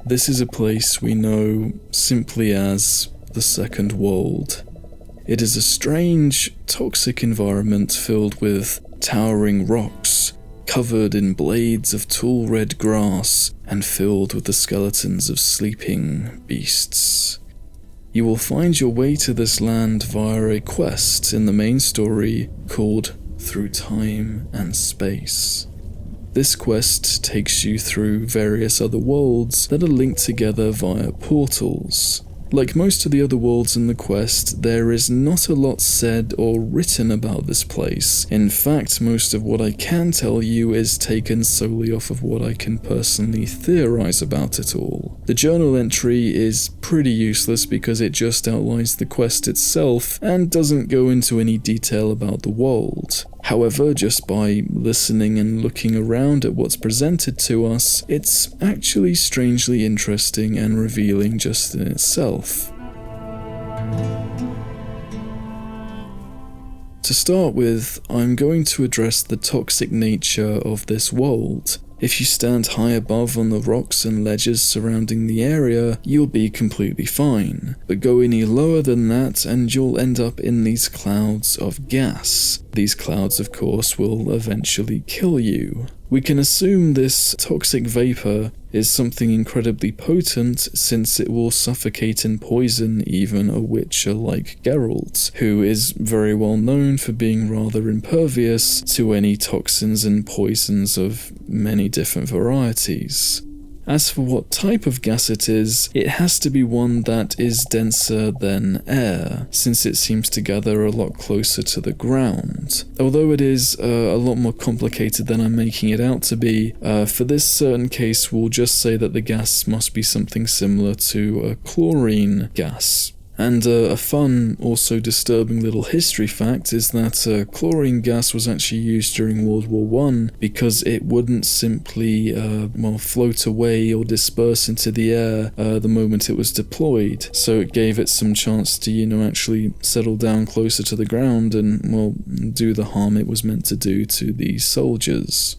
This is a place we know simply as the Second World. It is a strange, toxic environment filled with towering rocks, covered in blades of tall red grass, and filled with the skeletons of sleeping beasts. You will find your way to this land via a quest in the main story called Through Time and Space. This quest takes you through various other worlds that are linked together via portals. Like most of the other worlds in the quest, there is not a lot said or written about this place. In fact, most of what I can tell you is taken solely off of what I can personally theorize about it all. The journal entry is pretty useless because it just outlines the quest itself and doesn't go into any detail about the world. However, just by listening and looking around at what's presented to us, it's actually strangely interesting and revealing just in itself. To start with, I'm going to address the toxic nature of this world. If you stand high above on the rocks and ledges surrounding the area, you'll be completely fine. But go any lower than that and you'll end up in these clouds of gas. These clouds, of course, will eventually kill you. We can assume this toxic vapor is something incredibly potent, since it will suffocate and poison even a witcher like Geralt, who is very well known for being rather impervious to any toxins and poisons of many different varieties. As for what type of gas it has to be one that is denser than air, since it seems to gather a lot closer to the ground. Although it is a lot more complicated than I'm making it out to be, for this certain case we'll just say that the gas must be something similar to a chlorine gas. And a fun, also disturbing little history fact is that chlorine gas was actually used during World War I because it wouldn't simply float away or disperse into the air the moment it was deployed. So it gave it some chance to, actually settle down closer to the ground and, do the harm it was meant to do to the soldiers.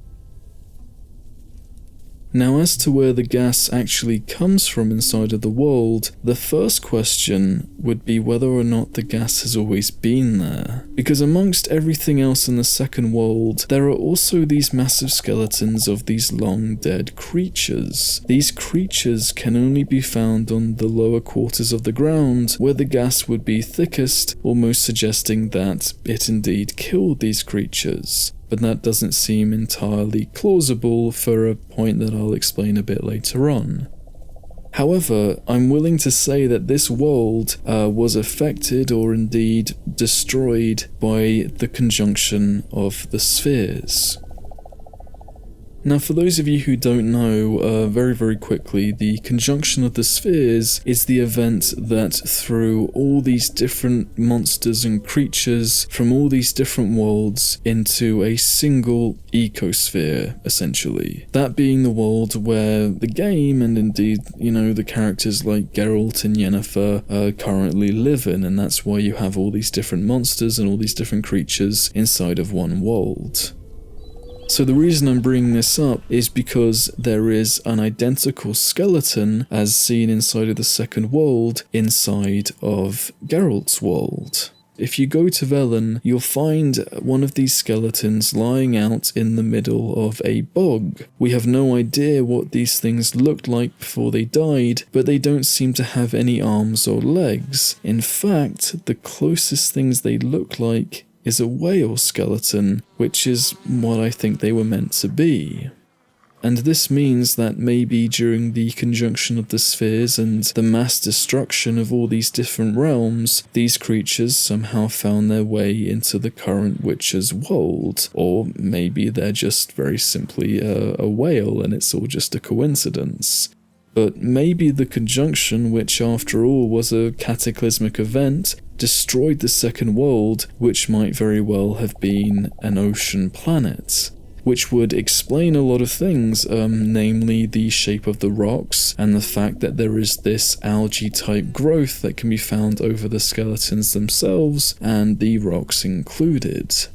Now, as to where the gas actually comes from inside of the world, the first question would be whether or not the gas has always been there. Because amongst everything else in the Second World, there are also these massive skeletons of these long-dead creatures. These creatures can only be found on the lower quarters of the ground, where the gas would be thickest, almost suggesting that it indeed killed these creatures. But that doesn't seem entirely plausible for a point that I'll explain a bit later on. However, I'm willing to say that this world was affected or indeed destroyed by the conjunction of the spheres. Now, for those of you who don't know, very, very quickly, the conjunction of the spheres is the event that threw all these different monsters and creatures from all these different worlds into a single ecosphere, essentially. That being the world where the game, and indeed, the characters like Geralt and Yennefer currently live in, and that's why you have all these different monsters and all these different creatures inside of one world. So the reason I'm bringing this up is because there is an identical skeleton as seen inside of the Second World inside of Geralt's world. If you go to Velen, you'll find one of these skeletons lying out in the middle of a bog. We have no idea what these things looked like before they died, but they don't seem to have any arms or legs. In fact, the closest things they look like is a whale skeleton, which is what I think they were meant to be. And this means that maybe during the conjunction of the spheres and the mass destruction of all these different realms, these creatures somehow found their way into the current Witcher's world. Or maybe they're just very simply a whale and it's all just a coincidence. But maybe the conjunction, which after all was a cataclysmic event, destroyed the Second World, which might very well have been an ocean planet. Which would explain a lot of things, namely the shape of the rocks and the fact that there is this algae-type growth that can be found over the skeletons themselves, and the rocks included.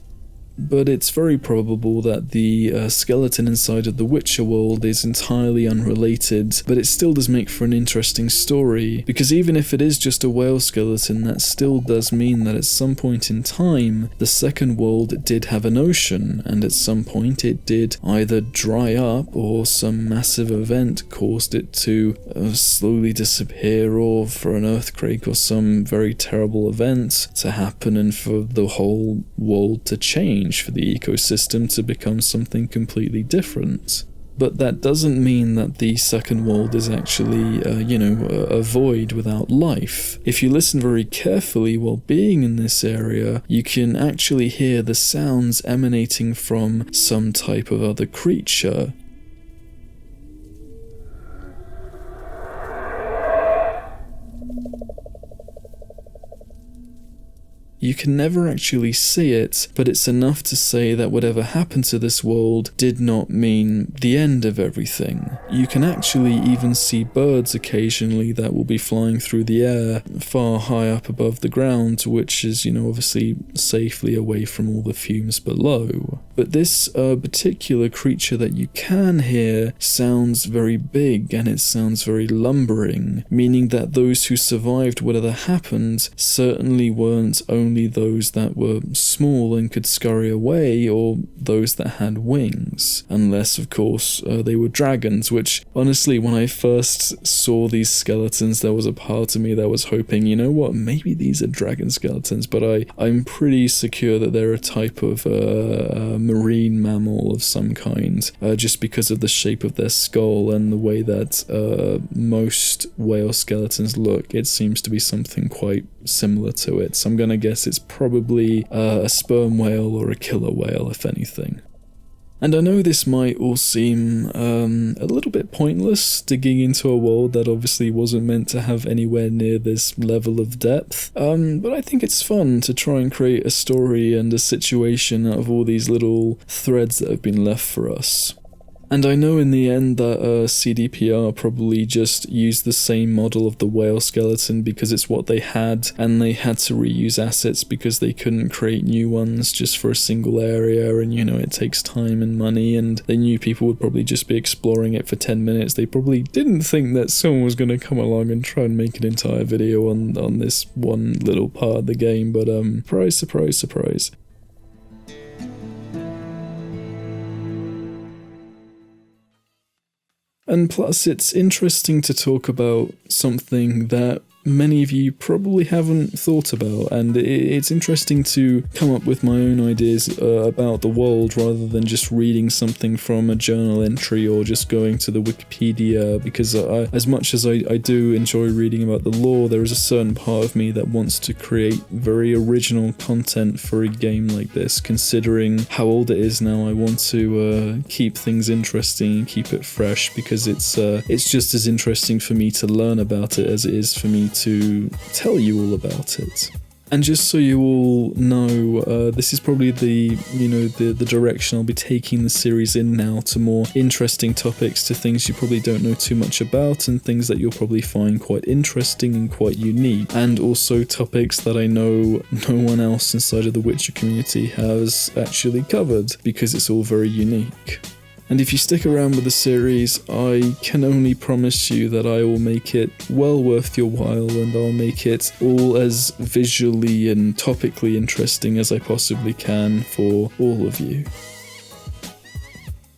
but it's very probable that the skeleton inside of the Witcher world is entirely unrelated, but it still does make for an interesting story, because even if it is just a whale skeleton, that still does mean that at some point in time, the second world did have an ocean, and at some point it did either dry up or some massive event caused it to slowly disappear, or for an earthquake or some very terrible event to happen and for the whole world to change, for the ecosystem to become something completely different. But that doesn't mean that the second world is actually, a void without life. If you listen very carefully while being in this area, you can actually hear the sounds emanating from some type of other creature. You can never actually see it, but it's enough to say that whatever happened to this world did not mean the end of everything. You can actually even see birds occasionally that will be flying through the air far high up above the ground, which is, obviously safely away from all the fumes below. But this particular creature that you can hear sounds very big, and it sounds very lumbering, meaning that those who survived whatever happened certainly weren't only those that were small and could scurry away, or those that had wings, unless of course they were dragons, which honestly, when I first saw these skeletons, there was a part of me that was hoping, maybe these are dragon skeletons, but I'm pretty secure that they're a type of marine mammal of some kind, just because of the shape of their skull and the way that most whale skeletons look. It seems to be something quite similar to it, so I'm gonna guess it's probably a sperm whale or a killer whale, if anything. And I know this might all seem a little bit pointless, digging into a world that obviously wasn't meant to have anywhere near this level of depth, but I think it's fun to try and create a story and a situation out of all these little threads that have been left for us. And I know in the end that CDPR probably just used the same model of the whale skeleton because it's what they had, and they had to reuse assets because they couldn't create new ones just for a single area, and it takes time and money, and they knew people would probably just be exploring it for 10 minutes. They probably didn't think that someone was going to come along and try and make an entire video on this one little part of the game, but surprise, surprise, surprise. And plus, it's interesting to talk about something that many of you probably haven't thought about, and it's interesting to come up with my own ideas about the world rather than just reading something from a journal entry or just going to the Wikipedia, because as much as I do enjoy reading about the lore, there is a certain part of me that wants to create very original content for a game like this. Considering how old it is now, I want to keep things interesting and keep it fresh, because it's just as interesting for me to learn about it as it is for me to tell you all about it. And just so you all know, this is probably the direction I'll be taking the series in now, to more interesting topics, to things you probably don't know too much about, and things that you'll probably find quite interesting and quite unique, and also topics that I know no one else inside of the Witcher community has actually covered, because it's all very unique. And if you stick around with the series, I can only promise you that I will make it well worth your while, and I'll make it all as visually and topically interesting as I possibly can for all of you.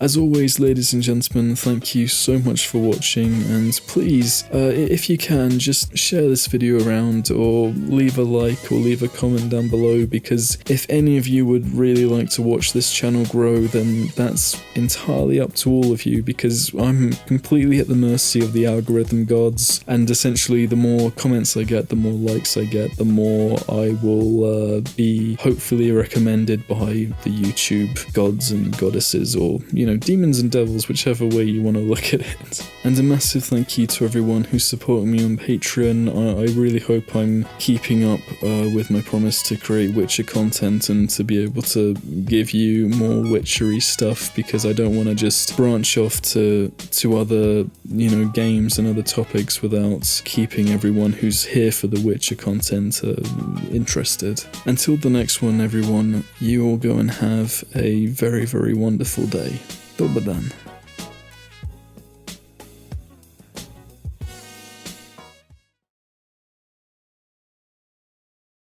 As always, ladies and gentlemen, thank you so much for watching, and please, if you can, just share this video around, or leave a like or leave a comment down below, because if any of you would really like to watch this channel grow, then that's entirely up to all of you, because I'm completely at the mercy of the algorithm gods, and essentially the more comments I get, the more likes I get, the more I will be hopefully recommended by the YouTube gods and goddesses, or, demons and devils, whichever way you want to look at it. And a massive thank you to everyone who's supporting me on Patreon. I really hope I'm keeping up with my promise to create Witcher content and to be able to give you more witchery stuff, because I don't want to just branch off to other, games and other topics without keeping everyone who's here for the Witcher content interested. Until the next one, everyone, you all go and have a very, very wonderful day. Dobar dan.